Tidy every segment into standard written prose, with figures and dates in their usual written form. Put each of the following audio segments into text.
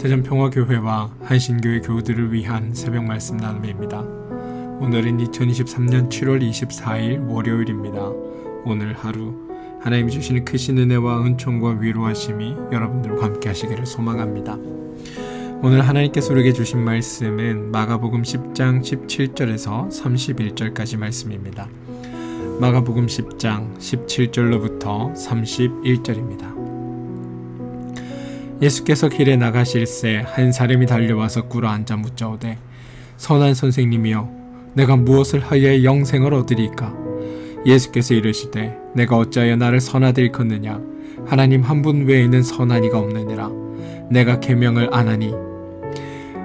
대전평화교회와 한신교회 교우들을 위한 새벽 말씀 나눔입니다. 오늘은 2023년 7월 24일 월요일입니다. 오늘 하루 하나님이 주시는 크신 은혜와 은총과 위로하심이 여러분들과 함께 하시기를 소망합니다. 오늘 하나님께서 우리에게 주신 말씀은 마가복음 10장 17절에서 31절까지 말씀입니다. 마가복음 10장 17절로부터 31절입니다. 예수께서 길에 나가실새 한 사람이 달려와서 꿇어 앉아 묻자오되 선한 선생님이여 내가 무엇을 하여 영생을 얻으리까? 예수께서 이르시되 내가 어찌하여 나를 선하되 일컫느냐? 하나님 한 분 외에는 선한 이가 없느니라. 내가 계명을 안 하니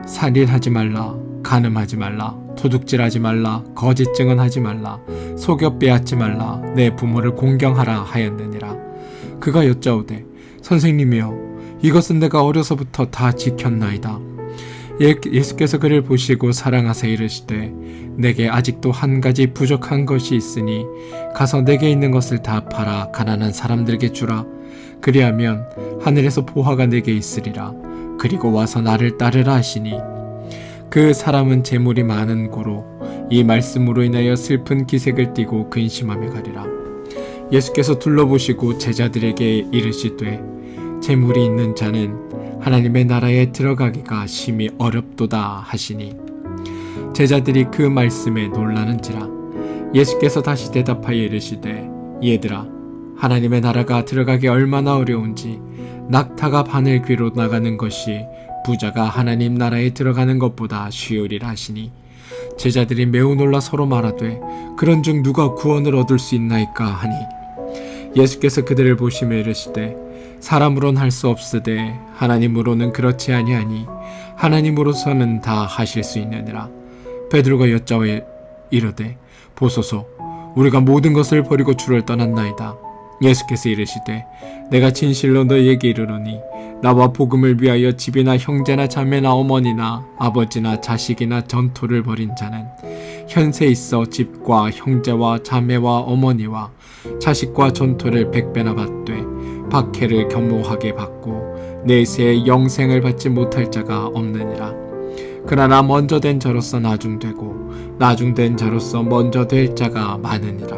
살인하지 말라, 간음하지 말라, 도둑질하지 말라, 거짓 증언하지 말라, 속여 빼앗지 말라, 내 부모를 공경하라 하였느니라. 그가 여짜오되 선생님이여 이것은 내가 어려서부터 다 지켰나이다. 예수께서 그를 보시고 사랑하사 이르시되 내게 아직도 한 가지 부족한 것이 있으니 가서 내게 있는 것을 다 팔아 가난한 사람들에게 주라. 그리하면 하늘에서 보화가 내게 있으리라. 그리고 와서 나를 따르라 하시니 그 사람은 재물이 많은 고로 이 말씀으로 인하여 슬픈 기색을 띠고 근심하며 가리라. 예수께서 둘러보시고 제자들에게 이르시되 재물이 있는 자는 하나님의 나라에 들어가기가 심히 어렵도다 하시니 제자들이 그 말씀에 놀라는지라. 예수께서 다시 대답하여 이르시되 얘들아 하나님의 나라가 들어가기 얼마나 어려운지 낙타가 바늘 귀로 나가는 것이 부자가 하나님 나라에 들어가는 것보다 쉬우리라 하시니 제자들이 매우 놀라 서로 말하되 그런즉 누가 구원을 얻을 수 있나이까 하니 예수께서 그들을 보시며 이르시되 사람으로는 할 수 없으되 하나님으로는 그렇지 아니하니 하나님으로서는 다 하실 수 있느니라. 베드로가 여짜와 이르되 보소서 우리가 모든 것을 버리고 주를 떠났나이다. 예수께서 이르시되 내가 진실로 너희에게 이르노니 나와 복음을 위하여 집이나 형제나 자매나 어머니나 아버지나 자식이나 전토를 벌인 자는 현세 있어 집과 형제와 자매와 어머니와 자식과 전토를 100배나 받되 박해를 겸허하게 받고 내세에 영생을 받지 못할 자가 없느니라. 그러나 먼저 된 자로서 나중되고 나중된 자로서 먼저 될 자가 많으니라.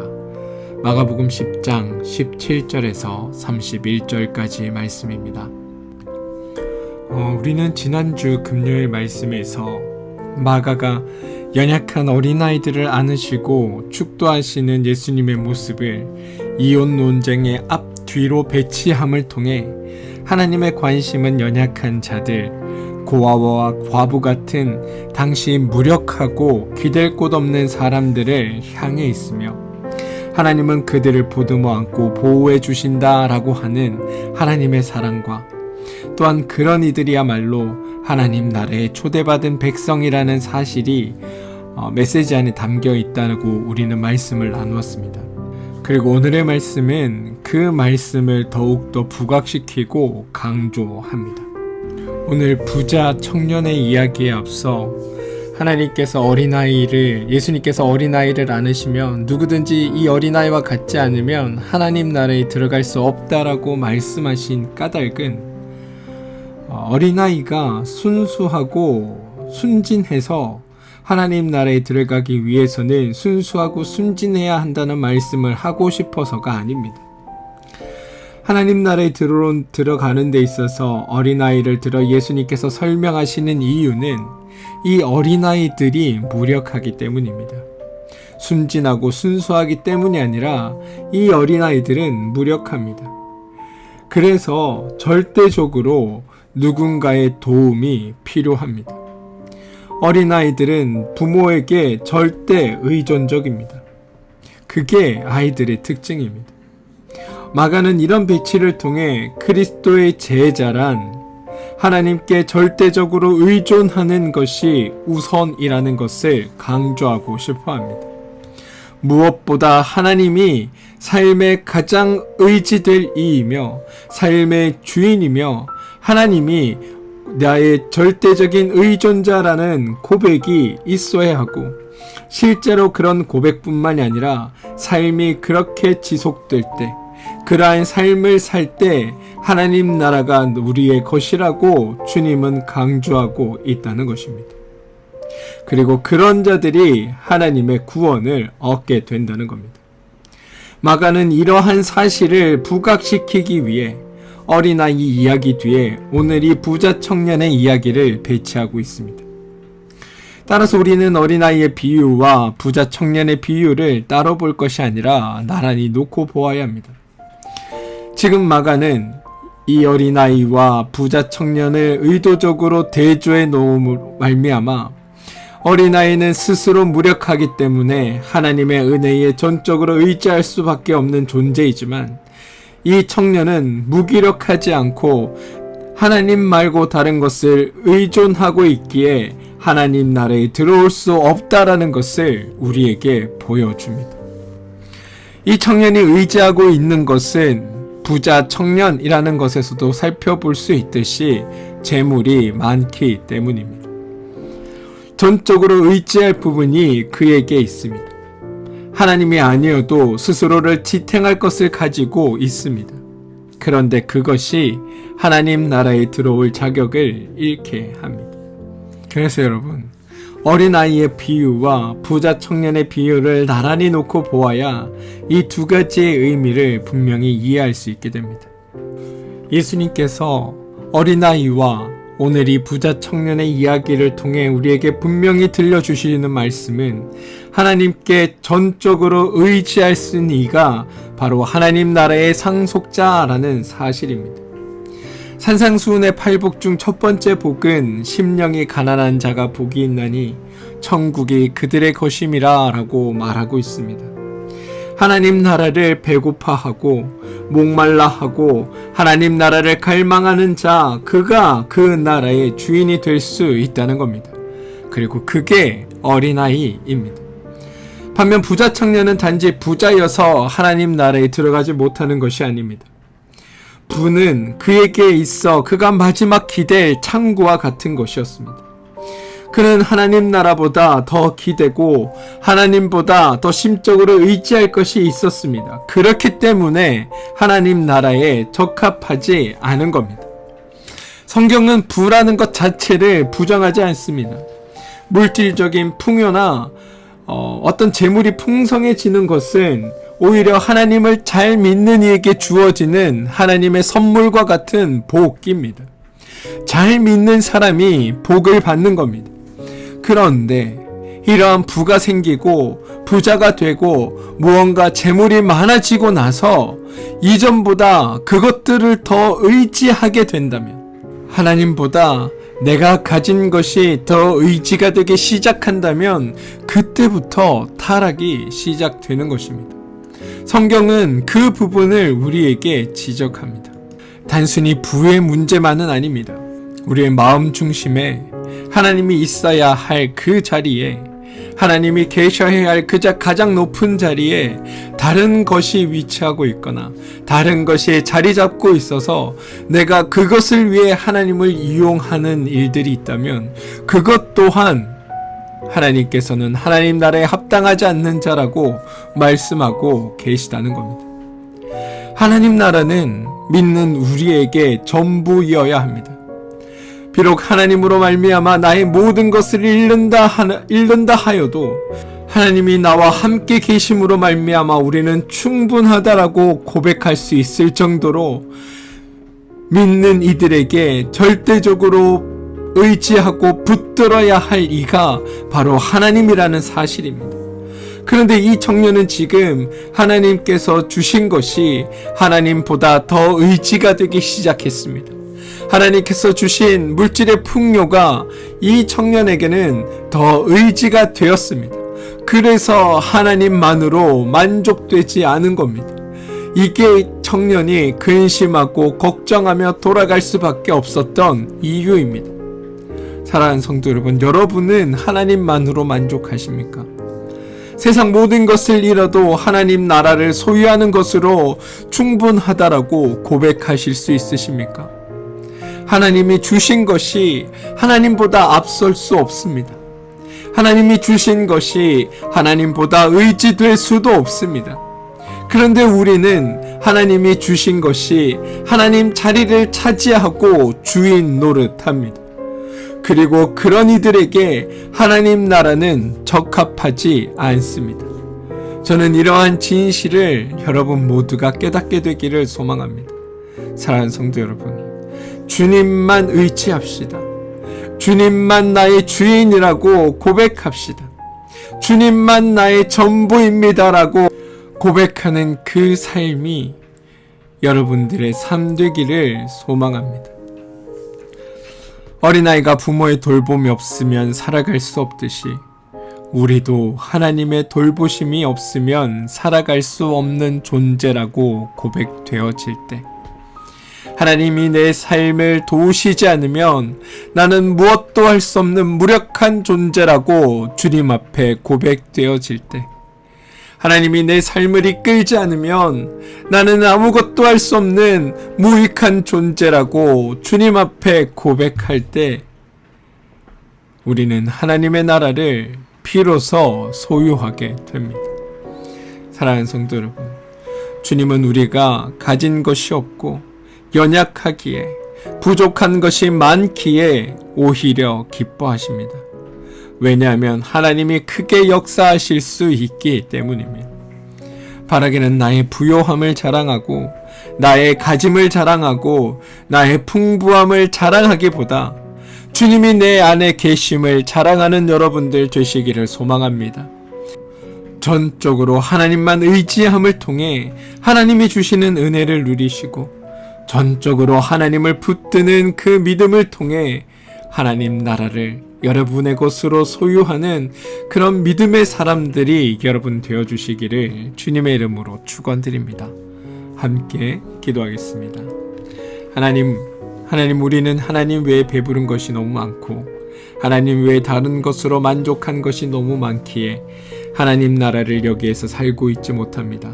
마가복음 10장 17절에서 31절까지 말씀입니다. 우리는 지난주 금요일 말씀에서 마가가 연약한 어린아이들을 안으시고 축도하시는 예수님의 모습을 이혼 논쟁의 앞뒤로 배치함을 통해 하나님의 관심은 연약한 자들, 고아와 과부 같은 당시 무력하고 기댈 곳 없는 사람들을 향해 있으며 하나님은 그들을 보듬어 안고 보호해 주신다라고 하는 하나님의 사랑과 또한 그런 이들이야말로 하나님 나라에 초대받은 백성이라는 사실이 메시지 안에 담겨 있다고 우리는 말씀을 나누었습니다. 그리고 오늘의 말씀은 그 말씀을 더욱더 부각시키고 강조합니다. 오늘 부자 청년의 이야기에 앞서 예수님께서 어린아이를 안으시면 누구든지 이 어린아이와 같지 않으면 하나님 나라에 들어갈 수 없다라고 말씀하신 까닭은 어린아이가 순수하고 순진해서 하나님 나라에 들어가기 위해서는 순수하고 순진해야 한다는 말씀을 하고 싶어서가 아닙니다. 하나님 나라에 들어가는 데 있어서 어린아이를 들어 예수님께서 설명하시는 이유는 이 어린아이들이 무력하기 때문입니다. 순진하고 순수하기 때문이 아니라 이 어린아이들은 무력합니다. 그래서 절대적으로 누군가의 도움이 필요합니다. 어린아이들은 부모에게 절대 의존적입니다. 그게 아이들의 특징입니다. 마가는 이런 배치를 통해 그리스도의 제자란 하나님께 절대적으로 의존하는 것이 우선이라는 것을 강조하고 싶어 합니다. 무엇보다 하나님이 삶의 가장 의지될 이이며 삶의 주인이며 하나님이 나의 절대적인 의존자라는 고백이 있어야 하고 실제로 그런 고백뿐만이 아니라 삶이 그렇게 지속될 때 그러한 삶을 살 때 하나님 나라가 우리의 것이라고 주님은 강조하고 있다는 것입니다. 그리고 그런 자들이 하나님의 구원을 얻게 된다는 겁니다. 마가는 이러한 사실을 부각시키기 위해 어린아이 이야기 뒤에 오늘 이 부자 청년의 이야기를 배치하고 있습니다. 따라서 우리는 어린아이의 비유와 부자 청년의 비유를 따로 볼 것이 아니라 나란히 놓고 보아야 합니다. 지금 마가는 이 어린아이와 부자 청년을 의도적으로 대조해 놓음으로 말미암아 어린아이는 스스로 무력하기 때문에 하나님의 은혜에 전적으로 의지할 수밖에 없는 존재이지만 이 청년은 무기력하지 않고 하나님 말고 다른 것을 의존하고 있기에 하나님 나라에 들어올 수 없다라는 것을 우리에게 보여줍니다. 이 청년이 의지하고 있는 것은 부자 청년이라는 것에서도 살펴볼 수 있듯이 재물이 많기 때문입니다. 전적으로 의지할 부분이 그에게 있습니다. 하나님이 아니어도 스스로를 지탱할 것을 가지고 있습니다. 그런데 그것이 하나님 나라에 들어올 자격을 잃게 합니다. 그래서 여러분, 어린아이의 비유와 부자 청년의 비유를 나란히 놓고 보아야 이 두 가지의 의미를 분명히 이해할 수 있게 됩니다. 예수님께서 어린아이와 오늘 이 부자 청년의 이야기를 통해 우리에게 분명히 들려주시는 말씀은 하나님께 전적으로 의지할 수 있는 이가 바로 하나님 나라의 상속자라는 사실입니다. 산상수훈의 8복 중 첫 번째 복은 심령이 가난한 자가 복이 있나니 천국이 그들의 것임이라 라고 말하고 있습니다. 하나님 나라를 배고파하고 목말라하고 하나님 나라를 갈망하는 자, 그가 그 나라의 주인이 될 수 있다는 겁니다. 그리고 그게 어린아이입니다. 반면 부자 청년은 단지 부자여서 하나님 나라에 들어가지 못하는 것이 아닙니다. 부는 그에게 있어 그가 마지막 기댈 창구와 같은 것이었습니다. 그는 하나님 나라보다 더 기대고 하나님보다 더 심적으로 의지할 것이 있었습니다. 그렇기 때문에 하나님 나라에 적합하지 않은 겁니다. 성경은 부라는 것 자체를 부정하지 않습니다. 물질적인 풍요나 어떤 재물이 풍성해지는 것은 오히려 하나님을 잘 믿는 이에게 주어지는 하나님의 선물과 같은 복입니다. 잘 믿는 사람이 복을 받는 겁니다. 그런데 이러한 부가 생기고 부자가 되고 무언가 재물이 많아지고 나서 이전보다 그것들을 더 의지하게 된다면, 하나님보다 내가 가진 것이 더 의지가 되기 시작한다면 그때부터 타락이 시작되는 것입니다. 성경은 그 부분을 우리에게 지적합니다. 단순히 부의 문제만은 아닙니다. 우리의 마음 중심에 하나님이 있어야 할 그 자리에, 하나님이 계셔야 할 그 가장 높은 자리에 다른 것이 위치하고 있거나 다른 것이 자리 잡고 있어서 내가 그것을 위해 하나님을 이용하는 일들이 있다면 그것 또한 하나님께서는 하나님 나라에 합당하지 않는 자라고 말씀하고 계시다는 겁니다. 하나님 나라는 믿는 우리에게 전부이어야 합니다. 비록 하나님으로 말미암아 나의 모든 것을 잃는다 하여도 하나님이 나와 함께 계심으로 말미암아 우리는 충분하다라고 고백할 수 있을 정도로 믿는 이들에게 절대적으로 의지하고 붙들어야 할 이가 바로 하나님이라는 사실입니다. 그런데 이 청년은 지금 하나님께서 주신 것이 하나님보다 더 의지가 되기 시작했습니다. 하나님께서 주신 물질의 풍요가 이 청년에게는 더 의지가 되었습니다. 그래서 하나님만으로 만족되지 않은 겁니다. 이게 청년이 근심하고 걱정하며 돌아갈 수밖에 없었던 이유입니다. 사랑하는 성도 여러분, 여러분은 하나님만으로 만족하십니까? 세상 모든 것을 잃어도 하나님 나라를 소유하는 것으로 충분하다라고 고백하실 수 있으십니까? 하나님이 주신 것이 하나님보다 앞설 수 없습니다. 하나님이 주신 것이 하나님보다 의지될 수도 없습니다. 그런데 우리는 하나님이 주신 것이 하나님 자리를 차지하고 주인 노릇합니다. 그리고 그런 이들에게 하나님 나라는 적합하지 않습니다. 저는 이러한 진실을 여러분 모두가 깨닫게 되기를 소망합니다. 사랑하는 성도 여러분, 주님만 의지합시다. 주님만 나의 주인이라고 고백합시다. 주님만 나의 전부입니다라고 고백하는 그 삶이 여러분들의 삶 되기를 소망합니다. 어린아이가 부모의 돌봄이 없으면 살아갈 수 없듯이 우리도 하나님의 돌보심이 없으면 살아갈 수 없는 존재라고 고백되어질 때, 하나님이 내 삶을 도우시지 않으면 나는 무엇도 할 수 없는 무력한 존재라고 주님 앞에 고백되어질 때, 하나님이 내 삶을 이끌지 않으면 나는 아무것도 할 수 없는 무익한 존재라고 주님 앞에 고백할 때, 우리는 하나님의 나라를 비로소 소유하게 됩니다. 사랑하는 성도 여러분, 주님은 우리가 가진 것이 없고 연약하기에, 부족한 것이 많기에 오히려 기뻐하십니다. 왜냐하면 하나님이 크게 역사하실 수 있기 때문입니다. 바라기는 나의 부요함을 자랑하고 나의 가짐을 자랑하고 나의 풍부함을 자랑하기보다 주님이 내 안에 계심을 자랑하는 여러분들 되시기를 소망합니다. 전적으로 하나님만 의지함을 통해 하나님이 주시는 은혜를 누리시고, 전적으로 하나님을 붙드는 그 믿음을 통해 하나님 나라를 여러분의 것으로 소유하는 그런 믿음의 사람들이 여러분 되어주시기를 주님의 이름으로 축원드립니다. 함께 기도하겠습니다. 하나님, 우리는 하나님 외에 배부른 것이 너무 많고 하나님 외에 다른 것으로 만족한 것이 너무 많기에 하나님 나라를 여기에서 살고 있지 못합니다.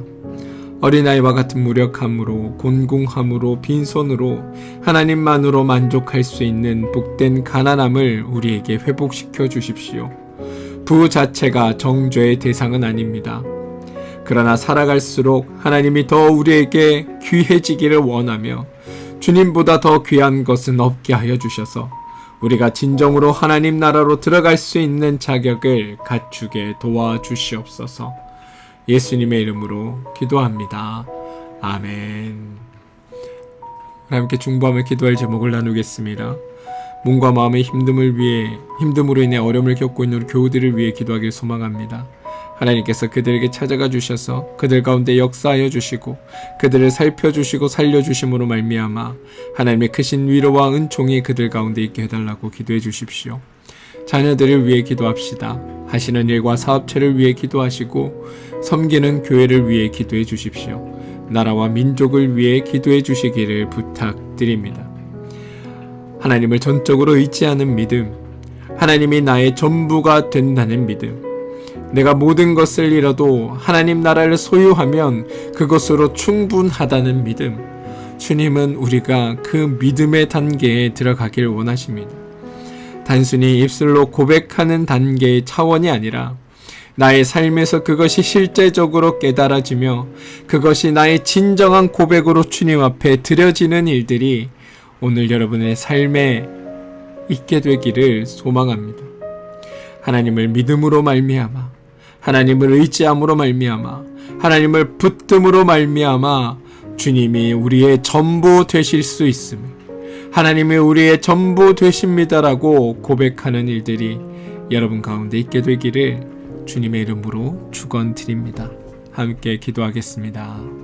어린아이와 같은 무력함으로, 곤궁함으로, 빈손으로 하나님만으로 만족할 수 있는 복된 가난함을 우리에게 회복시켜 주십시오. 부 자체가 정죄의 대상은 아닙니다. 그러나 살아갈수록 하나님이 더 우리에게 귀해지기를 원하며 주님보다 더 귀한 것은 없게 하여 주셔서 우리가 진정으로 하나님 나라로 들어갈 수 있는 자격을 갖추게 도와주시옵소서. 예수님의 이름으로 기도합니다. 아멘. 함께 중보하며 기도할 제목을 나누겠습니다. 몸과 마음의 힘듦으로 인해 어려움을 겪고 있는 우리 교우들을 위해 기도하길 소망합니다. 하나님께서 그들에게 찾아가 주셔서 그들 가운데 역사하여 주시고 그들을 살펴주시고 살려주심으로 말미암아 하나님의 크신 위로와 은총이 그들 가운데 있게 해달라고 기도해 주십시오. 자녀들을 위해 기도합시다. 하시는 일과 사업체를 위해 기도하시고 섬기는 교회를 위해 기도해 주십시오. 나라와 민족을 위해 기도해 주시기를 부탁드립니다. 하나님을 전적으로 의지하는 믿음, 하나님이 나의 전부가 된다는 믿음, 내가 모든 것을 잃어도 하나님 나라를 소유하면 그것으로 충분하다는 믿음, 주님은 우리가 그 믿음의 단계에 들어가길 원하십니다. 단순히 입술로 고백하는 단계의 차원이 아니라 나의 삶에서 그것이 실제적으로 깨달아지며 그것이 나의 진정한 고백으로 주님 앞에 드려지는 일들이 오늘 여러분의 삶에 있게 되기를 소망합니다. 하나님을 믿음으로 말미암아, 하나님을 의지함으로 말미암아, 하나님을 붙듦으로 말미암아 주님이 우리의 전부 되실 수 있음을, 하나님이 우리의 전부 되십니다라고 고백하는 일들이 여러분 가운데 있게 되기를 주님의 이름으로 축원드립니다. 함께 기도하겠습니다.